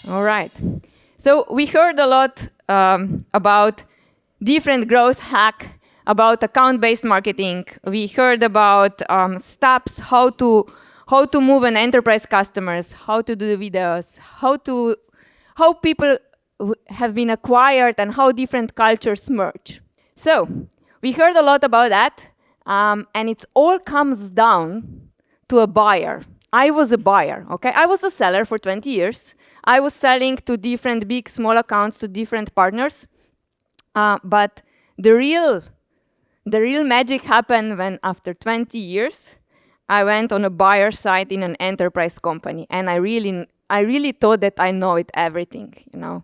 All right. So we heard a lot about different growth hack, about account-based marketing. We heard about steps, how to move an enterprise customers, how to do the videos, how people have been acquired, and how different cultures merge. So we heard a lot about that, and it all comes down to a buyer. I was a buyer, okay? I was a seller for 20 years. I was selling to different big, small accounts, to different partners. But the real magic happened when, after 20 years, I went on a buyer side in an enterprise company, and I really thought that I know it everything, you know,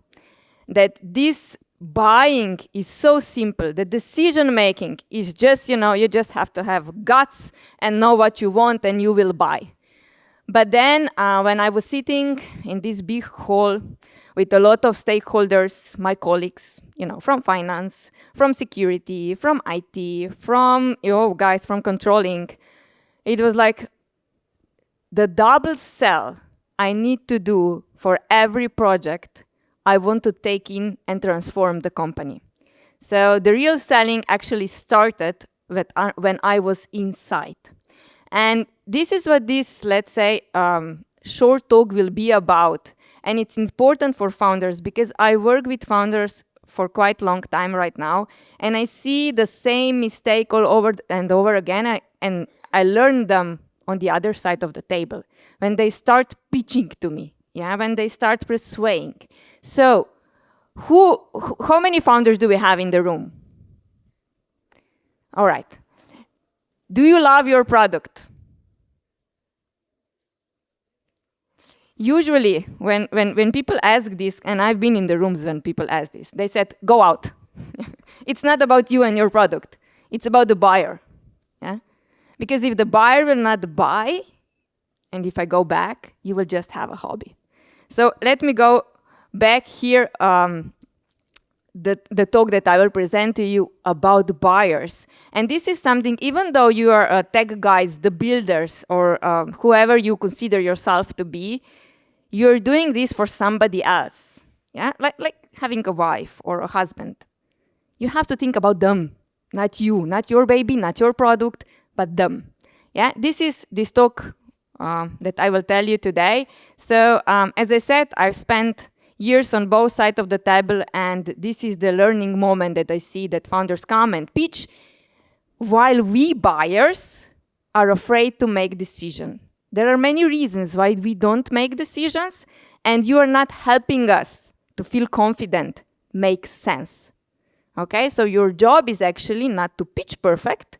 that this buying is so simple. The decision making is just, you know, you just have to have guts and know what you want, and you will buy. But then when I was sitting in this big hall with a lot of stakeholders, my colleagues, you know, from finance, from security, from IT, from, you know, guys from controlling, it was like the double sell I need to do for every project I want to take in and transform the company. So the real selling actually started when I was inside. And this is what this, let's say, short talk will be about. And it's important for founders because I work with founders for quite a long time right now. And I see the same mistake all over and over again. And I learn them on the other side of the table. When they start pitching to me, yeah, when they start persuading. So how many founders do we have in the room? All right. Do you love your product? Usually, when people ask this, and I've been in the rooms when people ask this, they said, go out. It's not about you and your product. It's about the buyer. Yeah? Because if the buyer will not buy, and if I go back, you will just have a hobby. So let me go back here, the talk that I will present to you about buyers. And this is something, even though you are tech guys, the builders, or whoever you consider yourself to be, you're doing this for somebody else. Yeah, like having a wife or a husband. You have to think about them, not you, not your baby, not your product, but them. Yeah, this is this talk that I will tell you today. So as I said, I've spent years on both sides of the table, and this is the learning moment that I see that founders come and pitch, while we buyers are afraid to make decisions. There are many reasons why we don't make decisions, and you are not helping us to feel confident, make sense. Okay, so your job is actually not to pitch perfect,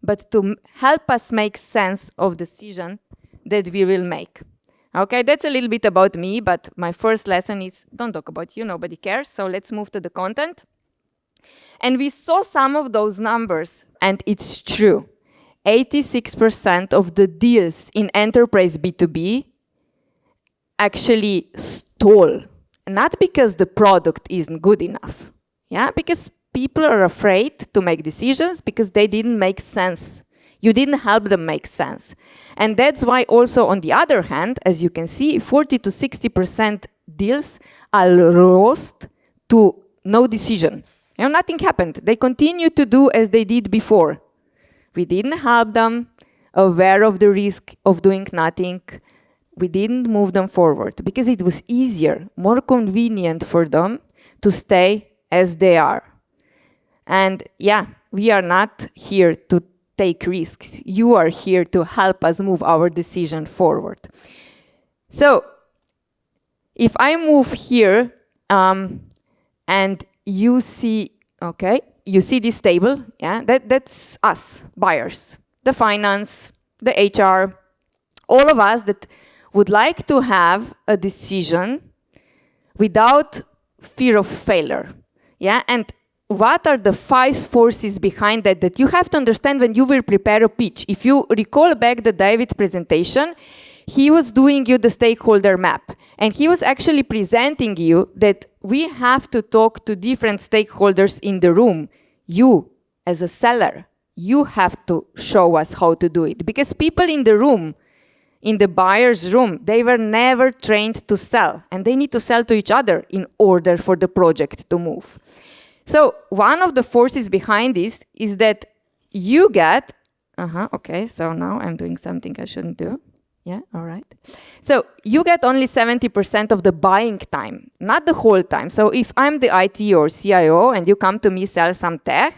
but to help us make sense of decision that we will make. Okay, that's a little bit about me, but my first lesson is don't talk about you, nobody cares. So let's move to the content. And we saw some of those numbers, and it's true. 86% of the deals in enterprise B2B actually stall. Not because the product isn't good enough. Yeah, because people are afraid to make decisions because they didn't make sense. You didn't help them make sense. And that's why also, on the other hand, as you can see, 40 to 60% deals are lost to no decision. You know, nothing happened. They continue to do as they did before. We didn't help them, aware of the risk of doing nothing. We didn't move them forward because it was easier, more convenient for them to stay as they are. And yeah, we are not here to take risks. You are here to help us move our decision forward. So if I move here and you see, okay, you see this table, yeah, that's us, buyers, the finance, the HR, all of us that would like to have a decision without fear of failure, yeah, and what are the 5 forces behind that you have to understand when you will prepare a pitch? If you recall back the David's presentation, he was doing you the stakeholder map. And he was actually presenting you that we have to talk to different stakeholders in the room. You, as a seller, you have to show us how to do it. Because people in the room, in the buyer's room, they were never trained to sell, and they need to sell to each other in order for the project to move. So one of the forces behind this is that you get, okay, so now I'm doing something I shouldn't do. Yeah, all right. So you get only 70% of the buying time, not the whole time. So if I'm the IT or CIO and you come to me sell some tech,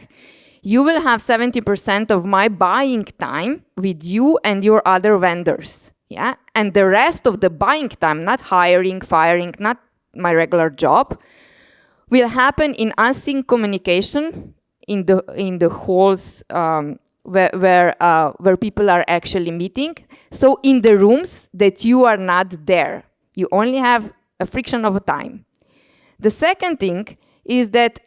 you will have 70% of my buying time with you and your other vendors. Yeah, and the rest of the buying time, not hiring, firing, not my regular job, will happen in async communication in the halls where people are actually meeting. So in the rooms that you are not there, you only have a friction of time. The second thing is that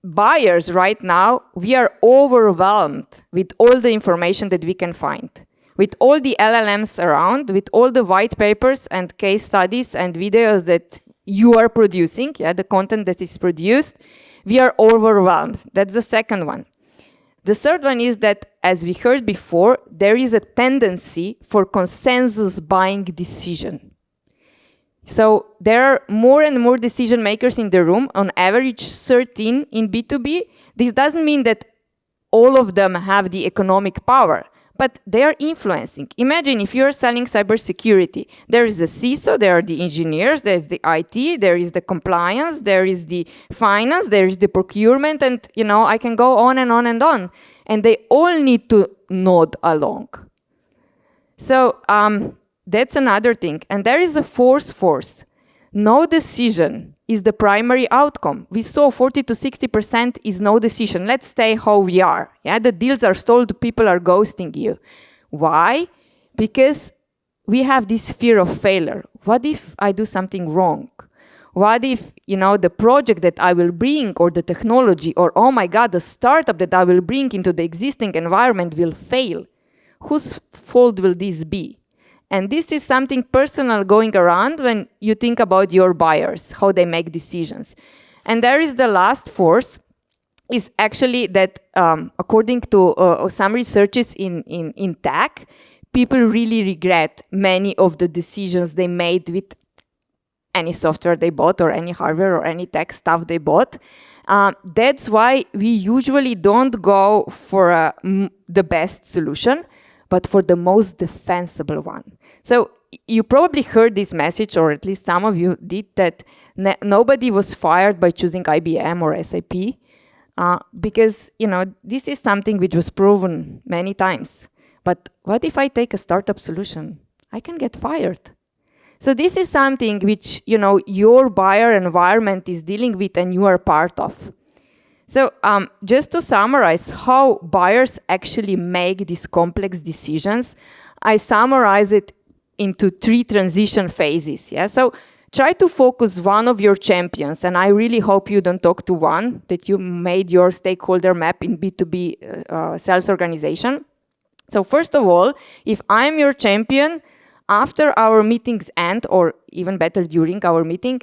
buyers right now, we are overwhelmed with all the information that we can find, with all the LLMs around, with all the white papers and case studies and videos that you are producing, the content that is produced, we are overwhelmed. That's the second one. The third one is that, as we heard before, there is a tendency for consensus buying decision. So there are more and more decision makers in the room, on average 13 in B2B. This doesn't mean that all of them have the economic power, but they are influencing. Imagine if you're selling cybersecurity, there is the CISO, there are the engineers, there's the IT, there is the compliance, there is the finance, there is the procurement, and I can go on and on and on. And they all need to nod along. So that's another thing. And there is a fourth force. No decision is the primary outcome. We saw 40 to 60% is no decision. Let's stay how we are. Yeah, the deals are stalled, people are ghosting you. Why? Because we have this fear of failure. What if I do something wrong? What if, the project that I will bring, or the technology, or oh my God, the startup that I will bring into the existing environment will fail? Whose fault will this be? And this is something personal going around when you think about your buyers, how they make decisions. And there is the last force, is actually that according to some researches in tech, people really regret many of the decisions they made with any software they bought, or any hardware, or any tech stuff they bought. That's why we usually don't go for the best solution, but for the most defensible one. So you probably heard this message, or at least some of you did, that nobody was fired by choosing IBM or SAP, because this is something which was proven many times. But what if I take a startup solution? I can get fired. So this is something which your buyer environment is dealing with and you are part of. So just to summarize how buyers actually make these complex decisions, I summarize it into 3 transition phases. Yeah? So try to focus one of your champions, and I really hope you don't talk to one, that you made your stakeholder map in B2B sales organization. So first of all, if I'm your champion, after our meetings end, or even better during our meeting,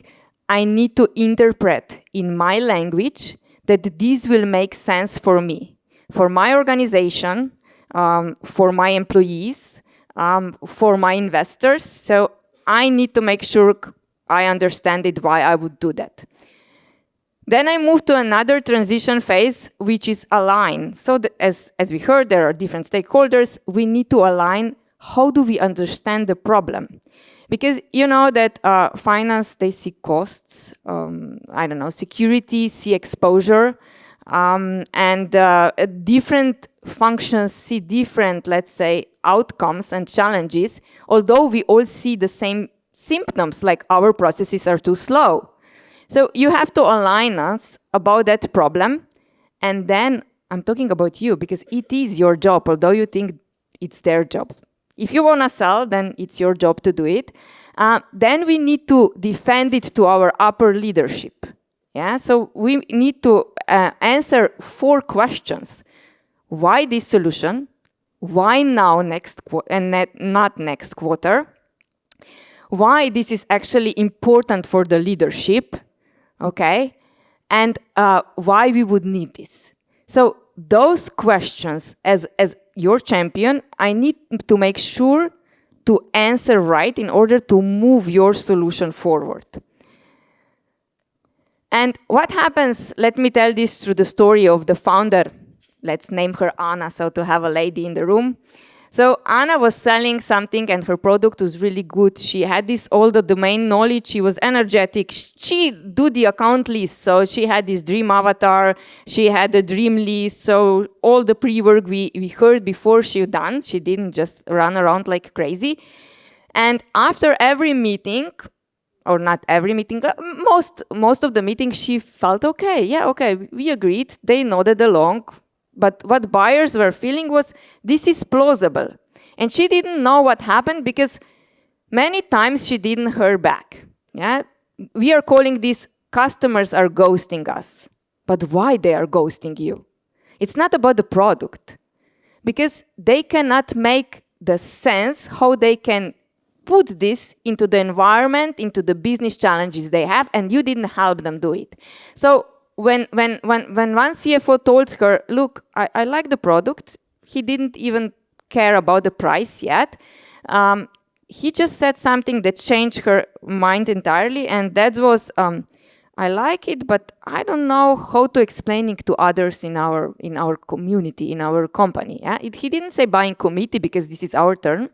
I need to interpret in my language that this will make sense for me, for my organization, for my employees, for my investors. So I need to make sure I understand it, why I would do that. Then I move to another transition phase, which is align. So as we heard, there are different stakeholders. We need to align. How do we understand the problem? Because you know that finance, they see costs, security, see exposure, and different functions see different, let's say, outcomes and challenges, although we all see the same symptoms, like our processes are too slow. So you have to align us about that problem, and then I'm talking about you, because it is your job, although you think it's their job. If you want to sell, then it's your job to do it. Then we need to defend it to our upper leadership. Yeah, so we need to answer 4 questions. Why this solution? Why now and not next quarter? Why this is actually important for the leadership? Okay, and why we would need this. So those questions, as your champion, I need to make sure to answer right in order to move your solution forward. And what happens, let me tell this through the story of the founder. Let's name her Anna, so to have a lady in the room. So Anna was selling something and her product was really good. She had all the domain knowledge. She was energetic. She do the account list. So she had this dream avatar. She had the dream list. So all the pre-work we heard before she done. She didn't just run around like crazy. And after every meeting, or not every meeting, most of the meetings, she felt okay. Yeah, okay, we agreed. They nodded along. But what buyers were feeling was, this is plausible. And she didn't know what happened because many times she didn't hear back. Yeah? We are calling this customers are ghosting us. But why they are ghosting you? It's not about the product. Because they cannot make the sense how they can put this into the environment, into the business challenges they have, and you didn't help them do it. So when one CFO told her, look, I like the product, he didn't even care about the price yet. He just said something that changed her mind entirely, and that was, I like it, but I don't know how to explain it to others in our community, in our company. Yeah? He didn't say buying committee because this is our term.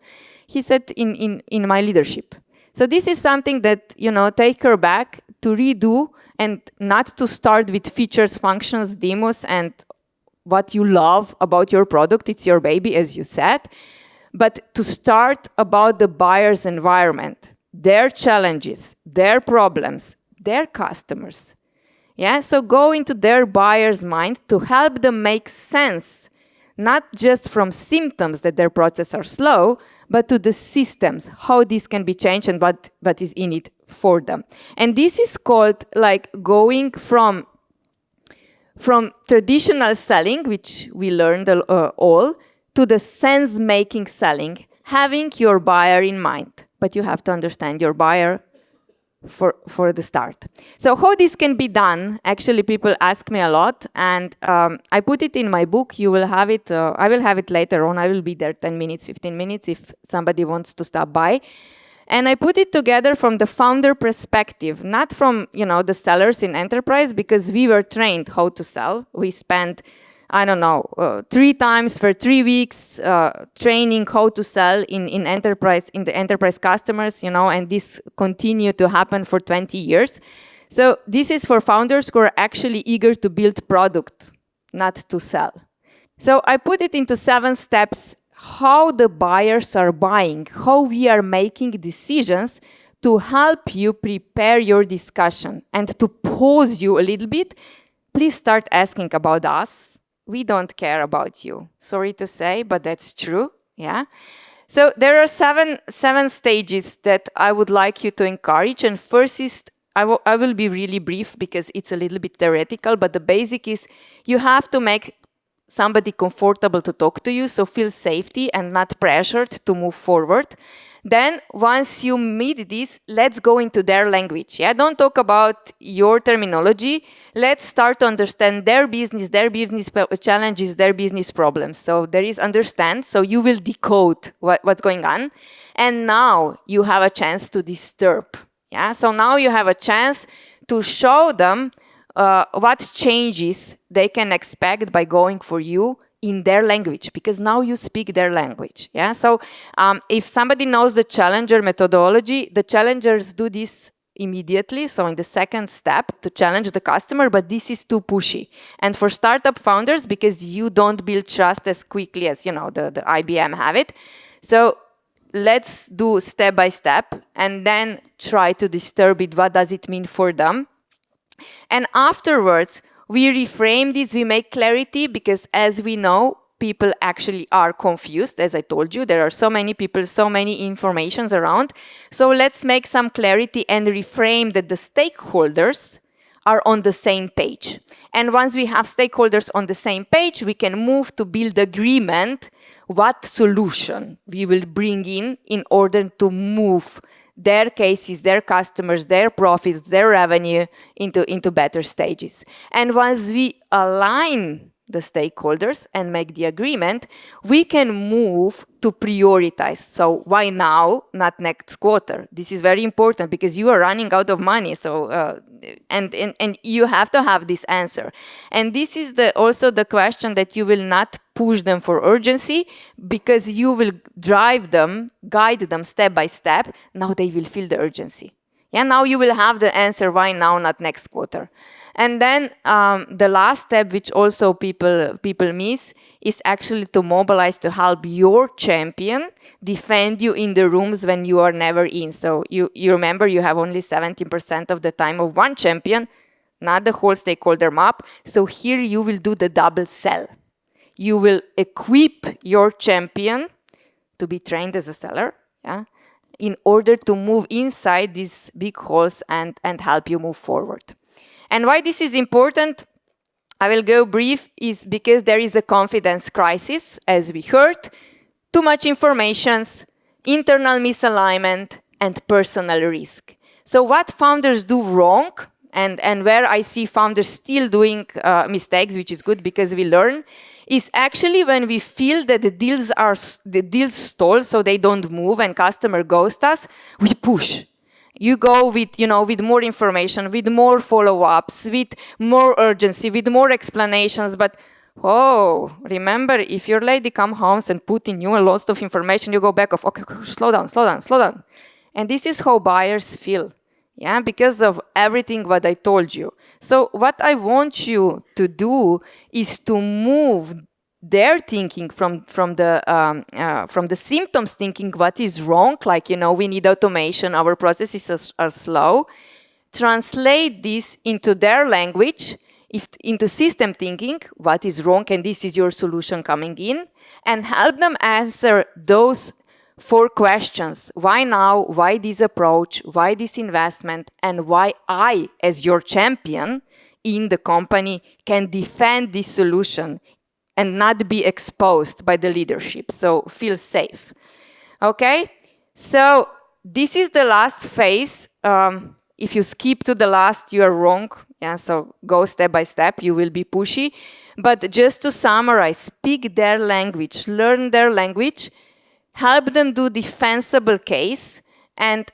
He said in my leadership. So this is something that, take her back to redo and not to start with features, functions, demos, and what you love about your product. It's your baby, as you said. But to start about the buyer's environment, their challenges, their problems, their customers. Yeah, so go into their buyer's mind to help them make sense, not just from symptoms that their processes are slow, but to the systems, how this can be changed and what is in it for them. And this is called like going from traditional selling, which we learned all, to the sense-making selling, having your buyer in mind. But you have to understand your buyer for the start. So how this can be done, actually people ask me a lot, and I put it in my book. You will have it, I will have it later on. I will be there 10 minutes, 15 minutes if somebody wants to stop by. And I put it together from the founder perspective, not from, the sellers in enterprise, because we were trained how to sell. We spent, 3 times for 3 weeks training how to sell in the enterprise customers, and this continued to happen for 20 years. So this is for founders who are actually eager to build product, not to sell. So I put it into 7 steps, how the buyers are buying, how we are making decisions to help you prepare your discussion. And to pause you a little bit, please start asking about us. We don't care about you. Sorry to say, but that's true. Yeah. So there are seven stages that I would like you to encourage. And first is, I will be really brief because it's a little bit theoretical, but the basic is you have to make somebody comfortable to talk to you, so feel safety and not pressured to move forward. Then once you meet this, let's go into their language. Yeah, don't talk about your terminology. Let's start to understand their business challenges, their business problems. So there is understand, so you will decode what's going on. And now you have a chance to disturb. Yeah, so now you have a chance to show them what changes they can expect by going for you in their language, because now you speak their language. Yeah. So if somebody knows the challenger methodology, the challengers do this immediately. So in the second step to challenge the customer, but this is too pushy. And for startup founders, because you don't build trust as quickly as, the IBM have it. So let's do step by step and then try to disturb it. What does it mean for them? And afterwards, we reframe this, we make clarity, because as we know, people actually are confused. As I told you, there are so many people, so many informations around. So let's make some clarity and reframe that the stakeholders are on the same page. And once we have stakeholders on the same page, we can move to build agreement what solution we will bring in order to move their cases, their customers, their profits, their revenue into better stages. And once we align the stakeholders and make the agreement, we can move to prioritize. So why now, not next quarter? This is very important because you are running out of money. So and you have to have this answer. And this is also the question that you will not push them for urgency, because you will drive them, guide them step by step. Now they will feel the urgency. Yeah, now you will have the answer why now, not next quarter. And then the last step, which also people miss, is actually to mobilize to help your champion defend you in the rooms when you are never in. So you remember you have only 70% of the time of one champion, not the whole stakeholder map. So here you will do the double sell. You will equip your champion to be trained as a seller, yeah, in order to move inside these big holes and help you move forward. And why this is important, I will go brief, is because there is a confidence crisis, as we heard, too much information, internal misalignment, and personal risk. So what founders do wrong, and where I see founders still doing mistakes, which is good because we learn, is actually when we feel that the deals stall, so they don't move and customer ghost us, we push. You go with, with more information, with more follow-ups, with more urgency, with more explanations. But, remember, if your lady come home and put in you a lot of information, you go back of, okay, slow down. And this is how buyers feel, yeah, because of everything what I told you. So what I want you to do is to move their thinking from the symptoms thinking what is wrong, like, we need automation, our processes are slow, translate this into their language, into system thinking, what is wrong, and this is your solution coming in, and help them answer those 4 questions. Why now? Why this approach? Why this investment? And why I, as your champion in the company, can defend this solution and not be exposed by the leadership. So feel safe. Okay? So this is the last phase. If you skip to the last, you are wrong. Yeah, so go step by step. You will be pushy. But just to summarize, speak their language, learn their language, help them do defensible case, and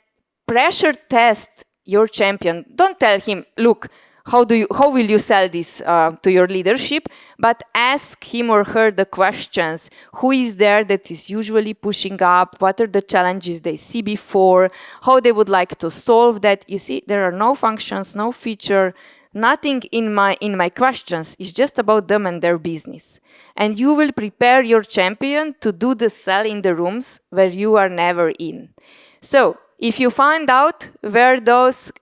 pressure test your champion. Don't tell him, look, how will you sell this to your leadership? But ask him or her the questions. Who is there that is usually pushing up? What are the challenges they see before? How they would like to solve that? You see, there are no functions, no feature, nothing in my questions. It's just about them and their business. And you will prepare your champion to do the sell in the rooms where you are never in. So if you find out where those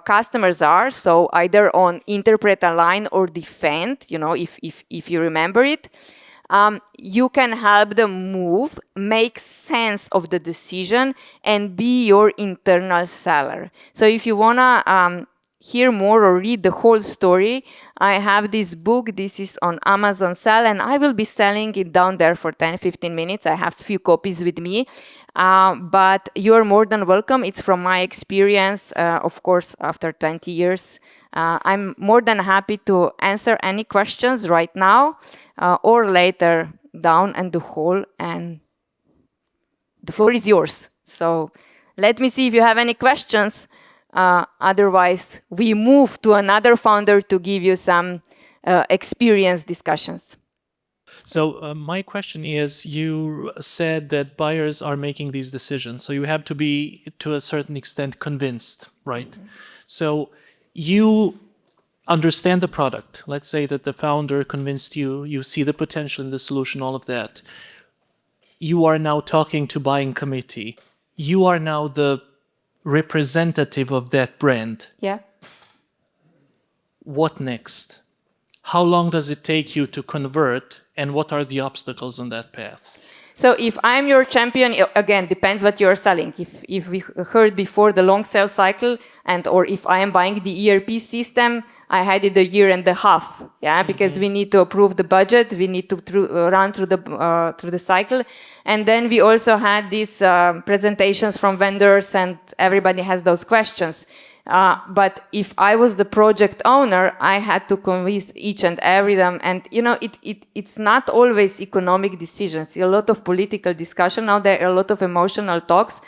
customers are, so either on interpret, align, or defend, if you remember it, you can help them move, make sense of the decision, and be your internal seller. So if you wanna hear more or read the whole story, I have this book. This is on Amazon Sell, and I will be selling it down there for 10-15 minutes. I have a few copies with me, but you're more than welcome. It's from my experience, of course, after 20 years. I'm more than happy to answer any questions right now or later down in the hall, and the floor is yours. So let me see if you have any questions. Otherwise, we move to another founder to give you some experience discussions. So my question is, you said that buyers are making these decisions, so you have to be, to a certain extent, convinced, right? Mm-hmm. So you understand the product. Let's say that the founder convinced you, you see the potential in the solution, all of that. You are now talking to buying committee. You are now the representative of that brand. Yeah. What next? How long does it take you to convert, and what are the obstacles on that path? So if I'm your champion, again, depends what you're selling. If we heard before the long sales cycle, or if I am buying the ERP system, I had it 1.5 years, yeah, because we need to approve the budget, we need to run through the cycle, and then we also had these presentations from vendors, and everybody has those questions. But if I was the project owner, I had to convince each and every them. And it's not always economic decisions. A lot of political discussion now. There are a lot of emotional talks.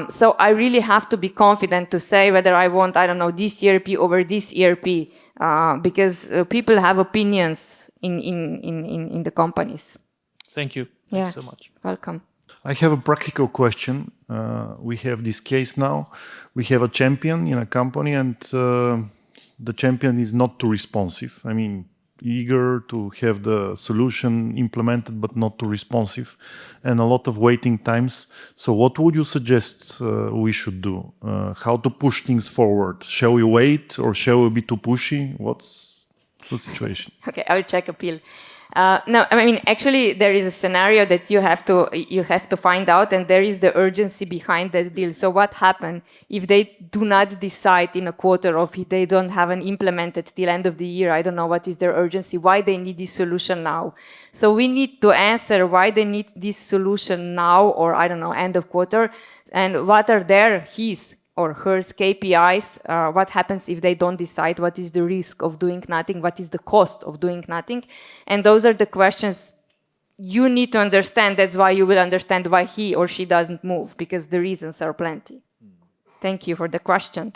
So I really have to be confident to say whether I want, I don't know, this ERP over this ERP, because people have opinions in the companies. Thank you. Yeah. Thanks so much. Welcome. I have a practical question. We have this case now. We have a champion in a company, and the champion is not too responsive. I mean, eager to have the solution implemented, but not too responsive, and a lot of waiting times. So what would you suggest we should do? How to push things forward? Shall we wait, or shall we be too pushy? What's the situation? Okay, I'll check appeal. No, I mean, actually, there is a scenario that you have to find out, and there is the urgency behind that deal. So what happened if they do not decide in a quarter, or if they don't have an implemented till end of the year? I don't know what is their urgency, why they need this solution now. So we need to answer why they need this solution now, or I don't know, end of quarter, and what are his or her KPIs, what happens if they don't decide, what is the risk of doing nothing, what is the cost of doing nothing. And those are the questions you need to understand. That's why you will understand why he or she doesn't move, because the reasons are plenty. Thank you for the question.